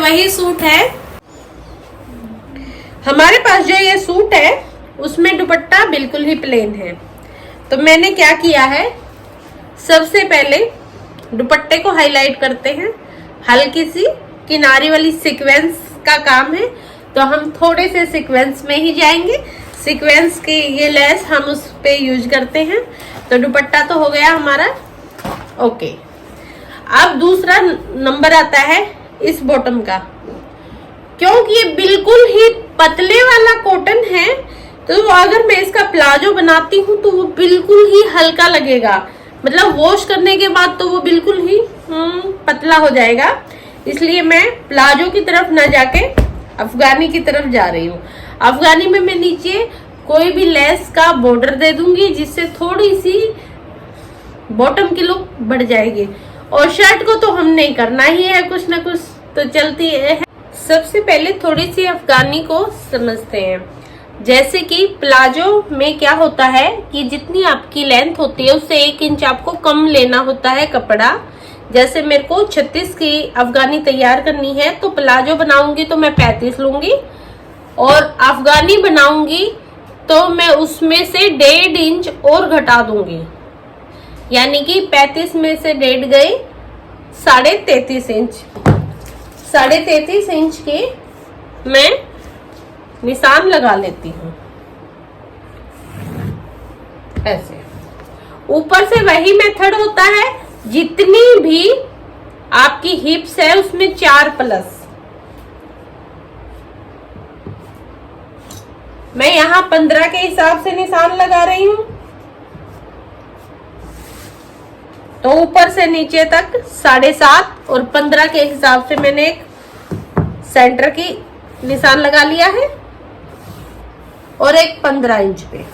वही सूट है। हमारे पास जो ये सूट है उसमें दुपट्टा बिल्कुल ही प्लेन है। तो मैंने क्या किया है, सबसे पहले दुपट्टे को हाईलाइट करते हैं, हल्की सी किनारी वाली सीक्वेंस का काम है तो हम थोड़े से सीक्वेंस में ही जाएंगे। सीक्वेंस की ये लेस हम उस पे यूज करते हैं। तो दुपट्टा तो हो गया हमारा ओके। अब दूसरा नंबर आता है इस बॉटम का। क्योंकि ये बिल्कुल ही पतले वाला कॉटन है तो अगर मैं इसका प्लाजो बनाती हूँ तो वो बिल्कुल ही हल्का लगेगा, मतलब वॉश करने के बाद तो वो बिल्कुल ही पतला हो जाएगा। इसलिए मैं प्लाजो की तरफ ना जाके अफगानी की तरफ जा रही हूँ। अफगानी में मैं नीचे कोई भी लेस का बॉर्डर दे दूंगी जिससे थोड़ी सी बॉटम की लुक बढ़ जाएगी। और शर्ट को तो हम नहीं करना ही है, कुछ ना कुछ तो चलती है। सबसे पहले थोड़ी सी अफगानी को समझते हैं। जैसे कि प्लाजो में क्या होता है कि जितनी आपकी लेंथ होती है उससे 1 इंच आपको कम लेना होता है कपड़ा। जैसे मेरे को 36 की अफगानी तैयार करनी है तो प्लाजो बनाऊंगी तो मैं 35 लूंगी, और अफगानी बनाऊंगी तो मैं उसमें से 1.5 इंच और घटा दूंगी, यानी कि 35 में से 1.5 गए 33.5 इंच। 33.5 इंच के मैं निशान लगा लेती हूँ ऐसे। ऊपर से वही मेथड होता है, जितनी भी आपकी हिप्स है उसमें 4 प्लस। मैं यहाँ 15 के हिसाब से निशान लगा रही हूँ तो ऊपर से नीचे तक 7.5 और 15 के हिसाब से मैंने एक सेंटर की निशान लगा लिया है और एक 15 इंच पे।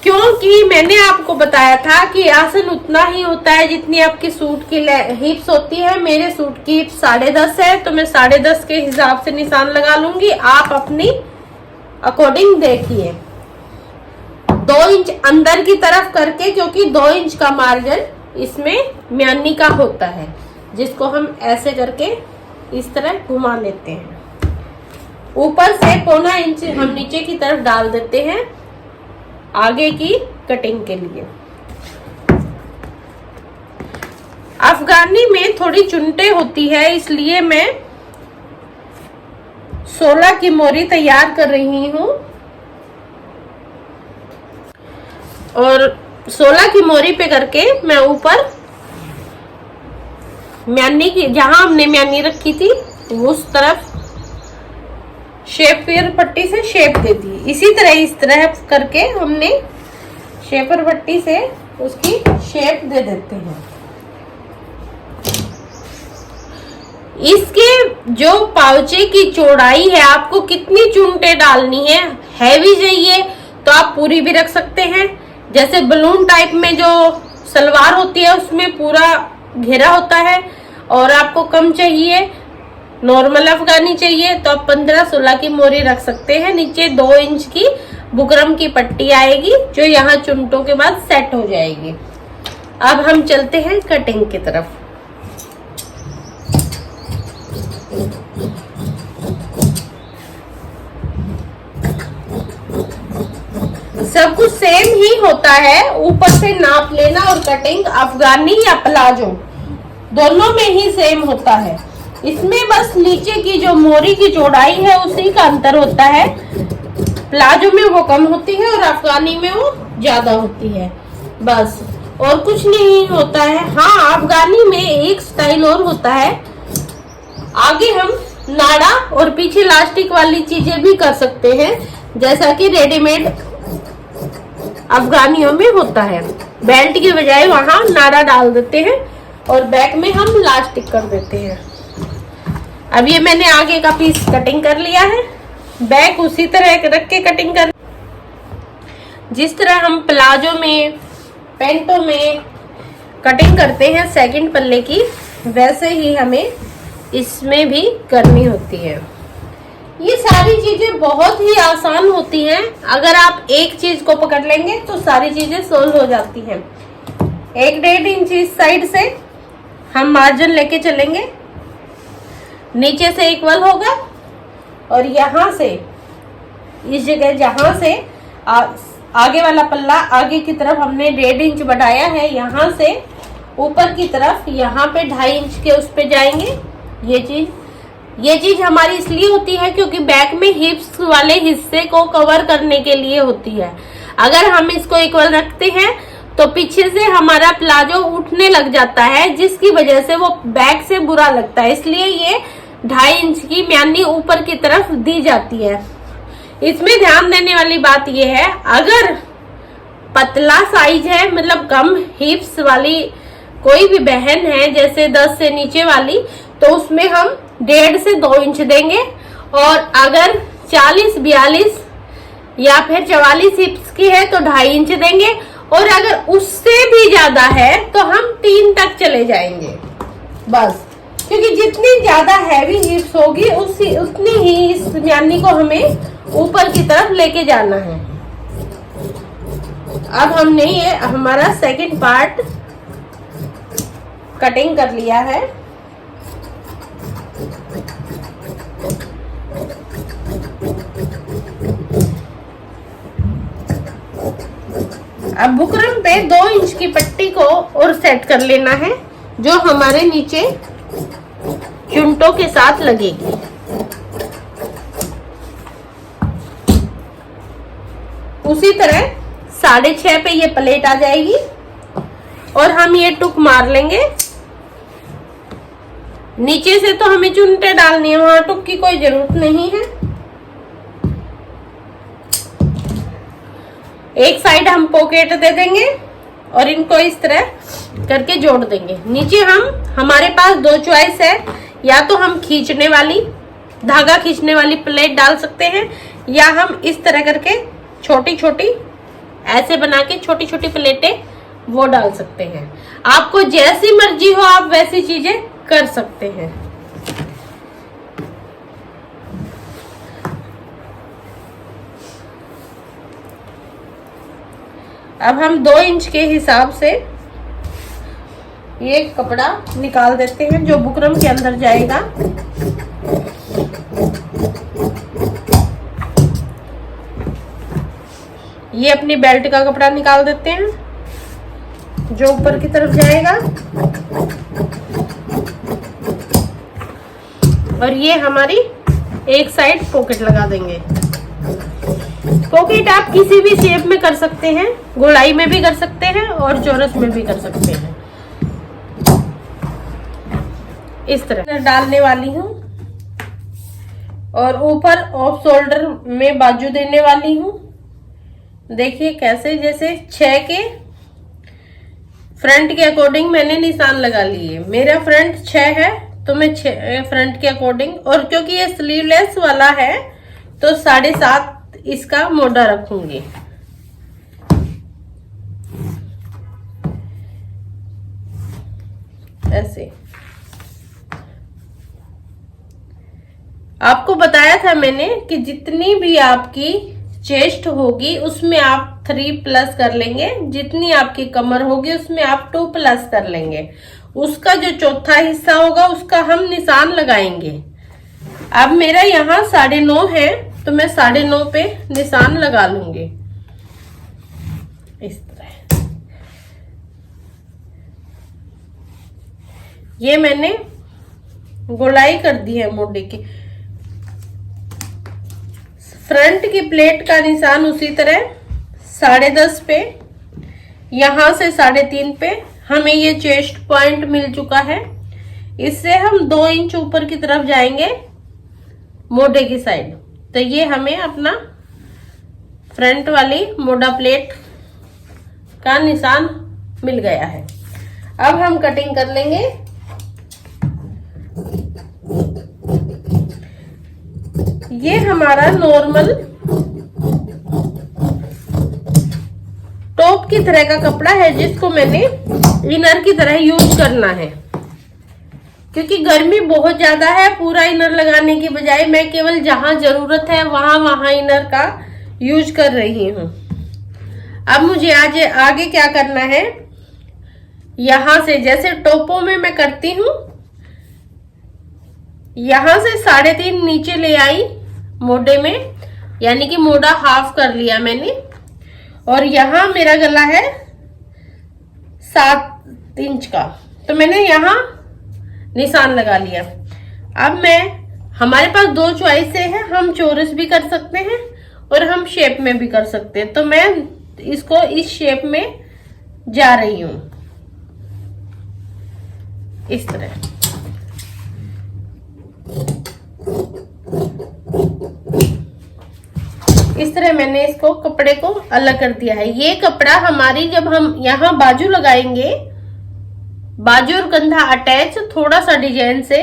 क्योंकि मैंने आपको बताया था कि आसन उतना ही होता है जितनी आपकी सूट की हिप्स होती है। मेरे सूट की हिप्स 10.5 है तो मैं 10.5 के हिसाब से निशान लगा लूंगी। आप अपनी अकॉर्डिंग देखिए, 2 इंच अंदर की तरफ करके, क्योंकि 2 इंच का मार्जिन इसमें म्यानी का होता है जिसको हम ऐसे करके इस तरह घुमा लेते हैं। ऊपर से 0.25 इंच हम नीचे की तरफ डाल देते हैं आगे की कटिंग के लिए। अफगानी में थोड़ी चुनटे होती है इसलिए मैं 16 की मोरी तैयार कर रही हूँ, और 16 की मोरी पे करके मैं ऊपर म्यानी की, जहां हमने म्यानी रखी थी उस तरफ शेपर पट्टी से शेप दे दी। इसी तरह इस तरह करके हमने शेपर पट्टी से उसकी शेप दे देते हैं। इसके जो पाउचे की चौड़ाई है, आपको कितनी चुनटे डालनी है, हैवी चाहिए तो आप पूरी भी रख सकते हैं। जैसे बलून टाइप में जो सलवार होती है उसमें पूरा घेरा होता है, और आपको कम चाहिए, नॉर्मल अफगानी चाहिए तो आप 15-16 की मोरी रख सकते हैं। नीचे 2 इंच की बुकरम की पट्टी आएगी जो यहाँ चुनटों के बाद सेट हो जाएगी। अब हम चलते हैं कटिंग की तरफ। सब कुछ सेम ही होता है, ऊपर से नाप लेना और कटिंग अफगानी या प्लाजो दोनों में ही सेम होता है। इसमें बस नीचे की जो मोरी की चौड़ाई है उसी का अंतर होता है। प्लाजो में वो कम होती है और अफगानी में वो ज्यादा होती है, बस और कुछ नहीं होता है। हाँ, अफगानी में एक स्टाइल और होता है, आगे हम नाड़ा और पीछे इलास्टिक वाली चीजें भी कर सकते हैं, जैसा कि रेडीमेड अफगानियों में होता है। बेल्ट की बजाय वहां नाड़ा डाल देते हैं और बैक में हम इलास्टिक कर देते हैं। अब ये मैंने आगे का पीस कटिंग कर लिया है, बैक उसी तरह रख के कटिंग कर, जिस तरह हम प्लाजो में, पैंटों में कटिंग करते हैं सेकंड पल्ले की, वैसे ही हमें इसमें भी करनी होती है। ये सारी चीजें बहुत ही आसान होती हैं, अगर आप एक चीज को पकड़ लेंगे तो सारी चीजें सोल्व हो जाती हैं। 1-1.5 इंच इस साइड से हम मार्जिन लेके चलेंगे नीचे से इक्वल होगा और यहाँ से इस जगह जहां से आगे वाला पल्ला आगे की तरफ हमने 1.5 इंच बढ़ाया है, यहाँ से ऊपर की तरफ यहाँ पे 2.5 इंच के उस पे जाएंगे। ये चीज हमारी इसलिए होती है क्योंकि बैक में हिप्स वाले हिस्से को कवर करने के लिए होती है। अगर हम इसको इक्वल रखते हैं तो पीछे से हमारा प्लाजो उठने लग जाता है, जिसकी वजह से वो बैक से बुरा लगता है। इसलिए ये 2.5 इंच की म्यानी ऊपर की तरफ दी जाती है। इसमें ध्यान देने वाली बात यह है, अगर पतला साइज है, मतलब कम हिप्स वाली कोई भी बहन है, जैसे 10 से नीचे वाली, तो उसमें हम 1.5 से 2 इंच देंगे। और अगर 40, 42 या फिर 44 हिप्स की है तो 2.5 इंच देंगे। और अगर उससे भी ज्यादा है तो हम 3 तक चले जाएंगे बस, क्योंकि जितनी ज्यादा हैवी हिप्स होगी उतनी ही इस म्यानी को हमें ऊपर की तरफ लेके जाना है। अब हमने ये हमारा सेकंड पार्ट कटिंग कर लिया है। अब बुकरम पे 2 इंच की पट्टी को और सेट कर लेना है, जो हमारे नीचे चुंटों के साथ लगेगी। उसी तरह 6.5 पे ये प्लेट आ जाएगी और हम ये टुक मार लेंगे। नीचे से तो हमें चुनटे डालनी है, वहां टुक की कोई जरूरत नहीं है। एक साइड हम पॉकेट दे देंगे और इनको इस तरह करके जोड़ देंगे। नीचे हमारे पास 2 चॉइस है, या तो हम खींचने वाली धागा खींचने वाली प्लेट डाल सकते हैं, या हम इस तरह करके छोटी छोटी ऐसे बना के छोटी छोटी प्लेटें वो डाल सकते हैं। आपको जैसी मर्जी हो आप वैसी चीजें कर सकते हैं। अब हम 2 इंच के हिसाब से ये कपड़ा निकाल देते हैं जो बुकरम के अंदर जाएगा। ये अपनी बेल्ट का कपड़ा निकाल देते हैं जो ऊपर की तरफ जाएगा, और ये हमारी एक साइड पॉकेट लगा देंगे। पॉकेट आप किसी भी शेप में कर सकते हैं, गोलाई में भी कर सकते हैं और चौरस में भी कर सकते हैं। इस तरह डालने वाली हूँ और ऊपर ऑफ शोल्डर में बाजू देने वाली हूँ। देखिए कैसे, जैसे 6 के फ्रंट के अकॉर्डिंग मैंने निशान लगा लिए। मेरा फ्रंट 6 है तो मैं 6 फ्रंट के अकॉर्डिंग, और क्योंकि ये स्लीवलेस वाला है तो 7.5 इसका मोटा रखूंगी। ऐसे आपको बताया था मैंने कि जितनी भी आपकी चेस्ट होगी उसमें आप 3+ कर लेंगे, जितनी आपकी कमर होगी उसमें आप 2+ कर लेंगे। उसका जो चौथा हिस्सा होगा उसका हम निशान लगाएंगे। अब मेरा यहाँ 9.5 है तो मैं 9.5 पे निशान लगा लूंगी इस तरह। ये मैंने गोलाई कर दी है मोटे की। फ्रंट की प्लेट का निशान उसी तरह 10.5 पे, यहां से 3.5 पे हमें ये चेस्ट पॉइंट मिल चुका है। इससे हम 2 इंच ऊपर की तरफ जाएंगे मोटे की साइड, तो ये हमें अपना फ्रंट वाली मोटा प्लेट का निशान मिल गया है। अब हम कटिंग कर लेंगे। ये हमारा नॉर्मल टॉप की तरह का कपड़ा है जिसको मैंने इनर की तरह यूज करना है, क्योंकि गर्मी बहुत ज्यादा है। पूरा इनर लगाने की बजाय मैं केवल जहां जरूरत है वहां इनर का यूज कर रही हूं। अब मुझे आज आगे क्या करना है, यहां से जैसे टोपों में मैं करती हूं, यहां से 3.5 नीचे ले आई मोढे में, यानी कि मोढा हाफ कर लिया मैंने। और यहाँ मेरा गला है 7 इंच का, तो मैंने यहाँ निशान लगा लिया। अब हमारे पास 2 चॉइस है, हम चौरस भी कर सकते हैं और हम शेप में भी कर सकते हैं। तो मैं इसको इस शेप में जा रही हूं, इस तरह। इस तरह मैंने इसको कपड़े को अलग कर दिया है। ये कपड़ा हमारी जब हम यहाँ बाजू लगाएंगे, बाजू और कंधा अटैच थोड़ा सा डिजाइन से,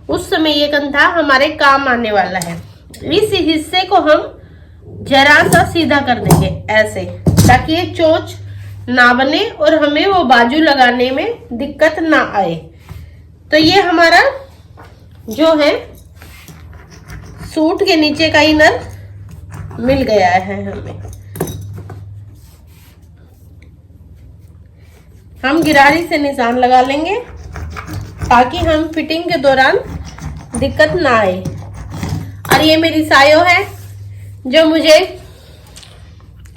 उस समय ये कंधा हमारे काम आने वाला है। इस हिस्से को हम जरा सा सीधा कर देंगे ऐसे, ताकि ये चोंच ना बने और हमें वो बाजू लगाने में दिक्कत ना आए। तो ये हमारा जो है सूट के नीचे का इनर मिल गया है हमें। हम गिरारी से निशान लगा लेंगे ताकि हम फिटिंग के दौरान दिक्कत ना आए। और ये मेरी सायो है जो मुझे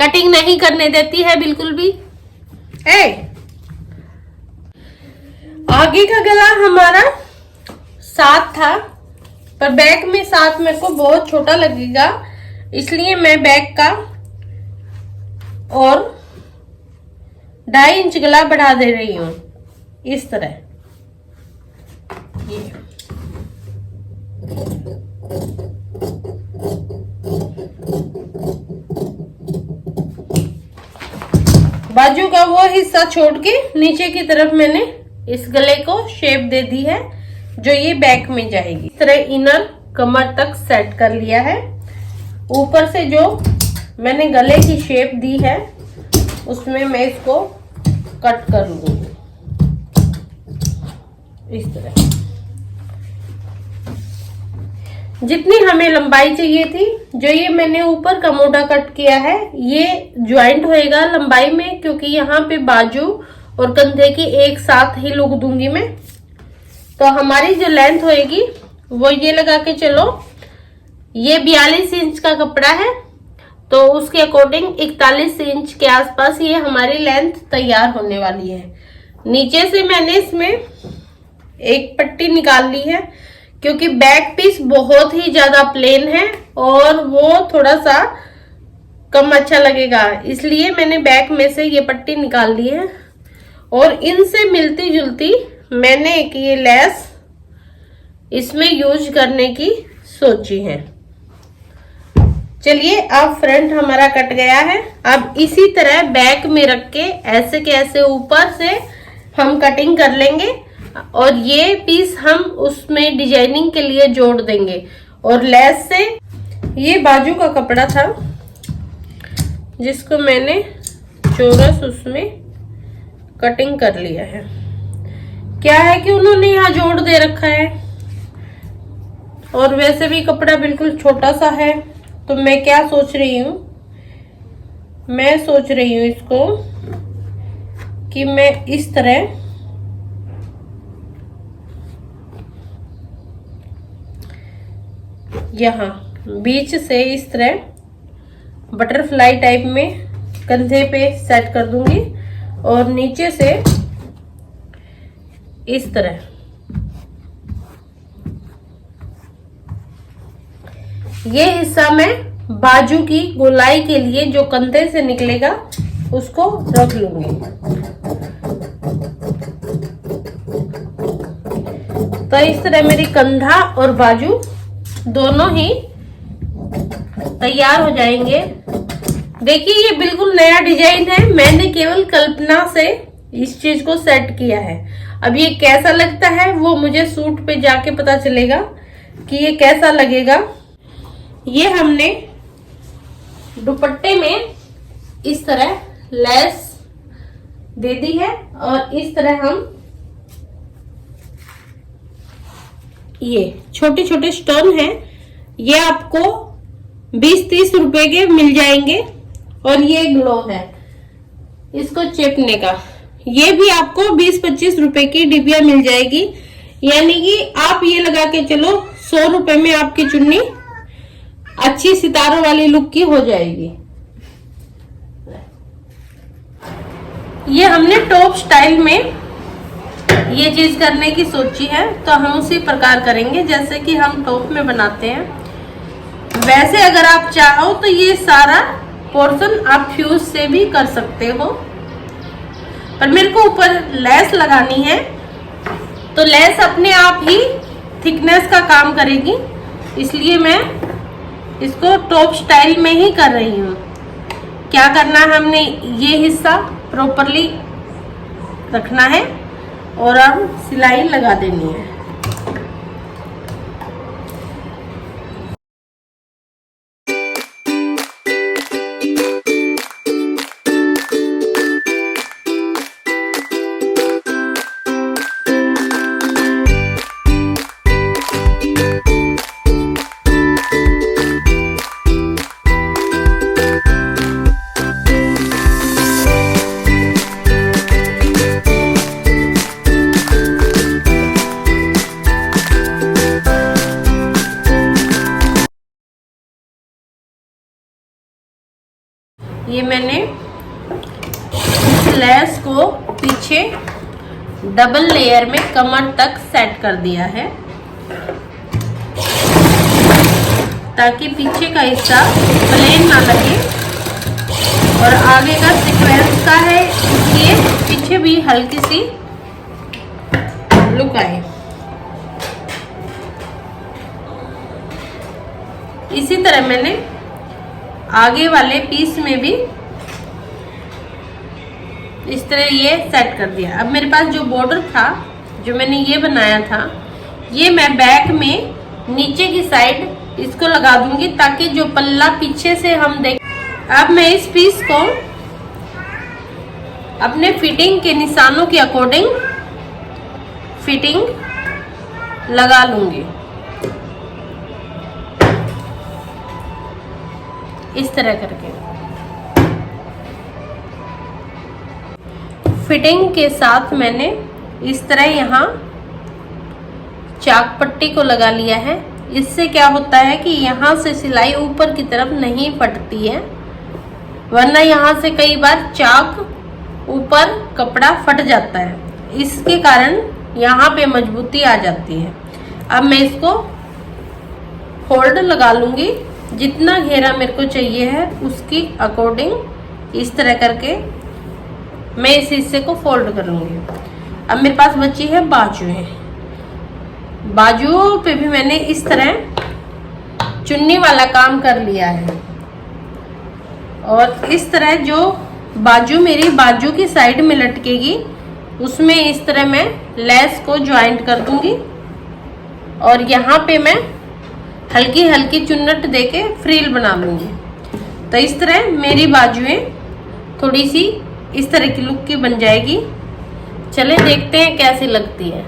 कटिंग नहीं करने देती है बिल्कुल भी। आगे का गला हमारा 7 था, पर बैक में 7 मेरे को बहुत छोटा लगेगा, इसलिए मैं बैक का और 2.5 इंच गला बढ़ा दे रही हूं, इस तरह। ये बाजू का वो हिस्सा छोड़ के नीचे की तरफ मैंने इस गले को शेप दे दी है, जो ये बैक में जाएगी। इस तरह इनर कमर तक सेट कर लिया है। ऊपर से जो मैंने गले की शेप दी है उसमें मैं इसको कट कर लूंगी इस तरह। जितनी हमें लंबाई चाहिए थी, जो ये मैंने ऊपर का मोटा कट किया है, ये ज्वाइंट होएगा लंबाई में, क्योंकि यहाँ पे बाजू और कंधे की एक साथ ही लुक दूंगी मैं। तो हमारी जो लेंथ होएगी वो ये लगा के चलो, ये 42 इंच का कपड़ा है, तो उसके अकॉर्डिंग 41 इंच के आसपास ये हमारी लेंथ तैयार होने वाली है। नीचे से मैंने इसमें एक पट्टी निकाल ली है, क्योंकि बैक पीस बहुत ही ज्यादा प्लेन है और वो थोड़ा सा कम अच्छा लगेगा, इसलिए मैंने बैक में से ये पट्टी निकाल ली है। और इनसे मिलती जुलती मैंने एक ये लेस इसमें यूज करने की सोची है। चलिए, अब फ्रंट हमारा कट गया है। अब इसी तरह बैक में रख के ऐसे के ऐसे ऊपर से हम कटिंग कर लेंगे और ये पीस हम उसमें डिजाइनिंग के लिए जोड़ देंगे। और लेस से, ये बाजू का कपड़ा था जिसको मैंने चौरस उसमें कटिंग कर लिया है। क्या है कि उन्होंने यहाँ जोड़ दे रखा है और वैसे भी कपड़ा बिल्कुल छोटा सा है, तो मैं क्या सोच रही हूँ, मैं सोच रही हूँ इसको कि मैं इस तरह यहाँ बीच से इस तरह बटरफ्लाई टाइप में कंधे पे सेट कर दूंगी और नीचे से इस तरह ये हिस्सा मैं बाजू की गोलाई के लिए जो कंधे से निकलेगा उसको रख लूंगी। तो इस तरह मेरी कंधा और बाजू दोनों ही तैयार हो जाएंगे। देखिए, ये बिल्कुल नया डिजाइन है, मैंने केवल कल्पना से इस चीज को सेट किया है। अब ये कैसा लगता है वो मुझे सूट पे जाके पता चलेगा कि ये कैसा लगेगा। ये हमने दुपट्टे में इस तरह लेस दे दी है और इस तरह हम ये छोटे छोटे स्टोन हैं, ये आपको 20-30 रुपए के मिल जाएंगे। और ये ग्लो है इसको चेपने का, ये भी आपको 20-25 रुपए की डिबिया मिल जाएगी। यानी कि आप ये लगा के चलो 100 रुपए में आपकी चुन्नी अच्छी सितारों वाली लुक की हो जाएगी। ये हमने टॉप स्टाइल में ये चीज करने की सोची है, तो हम उसी प्रकार करेंगे जैसे कि हम टॉप में बनाते हैं। वैसे अगर आप चाहो तो ये सारा पोर्शन आप फ्यूज से भी कर सकते हो, पर मेरे को ऊपर लेस लगानी है, तो लेस अपने आप ही थिकनेस का काम करेगी, इसलिए मैं इसको टॉप स्टाइल में ही कर रही हूँ। क्या करना है, हमने ये हिस्सा प्रॉपरली रखना है और अब सिलाई लगा देनी है। ये मैंने इस लेस को पीछे डबल लेयर में कमर तक सेट कर दिया है, ताकि पीछे का हिस्सा प्लेन ना लगे और आगे का सीक्वेंस का है, इसलिए पीछे भी हल्की सी लुक आए। इसी तरह मैंने आगे वाले पीस में भी इस तरह ये सेट कर दिया। अब मेरे पास जो बॉर्डर था, जो मैंने ये बनाया था, ये मैं बैक में नीचे की साइड इसको लगा दूंगी, ताकि जो पल्ला पीछे से हम देख। अब मैं इस पीस को अपने फिटिंग के निशानों के अकॉर्डिंग फिटिंग लगा लूंगी, इस तरह करके। फिटिंग के साथ मैंने इस तरह यहाँ चाक पट्टी को लगा लिया है। इससे क्या होता है कि यहाँ से सिलाई ऊपर की तरफ नहीं फटती है, वरना यहाँ से कई बार चाक ऊपर कपड़ा फट जाता है, इसके कारण यहाँ पे मजबूती आ जाती है। अब मैं इसको फोल्ड लगा लूंगी, जितना घेरा मेरे को चाहिए है उसकी अकॉर्डिंग इस तरह करके मैं इस हिस्से को फोल्ड कर लूंगी। अब मेरे पास बची है बाजुएं। बाजुओं पे भी मैंने इस तरह चुन्नी वाला काम कर लिया है, और इस तरह जो बाजू मेरी बाजू की साइड में लटकेगी उसमें इस तरह मैं लेस को ज्वाइंट कर दूंगी, और यहाँ पे मैं हल्की हल्की चुन्नट देके फ्रिल बना लूंगी। तो इस तरह मेरी बाजुएं थोड़ी सी इस तरह की लुक की बन जाएगी। चले देखते हैं कैसी लगती है।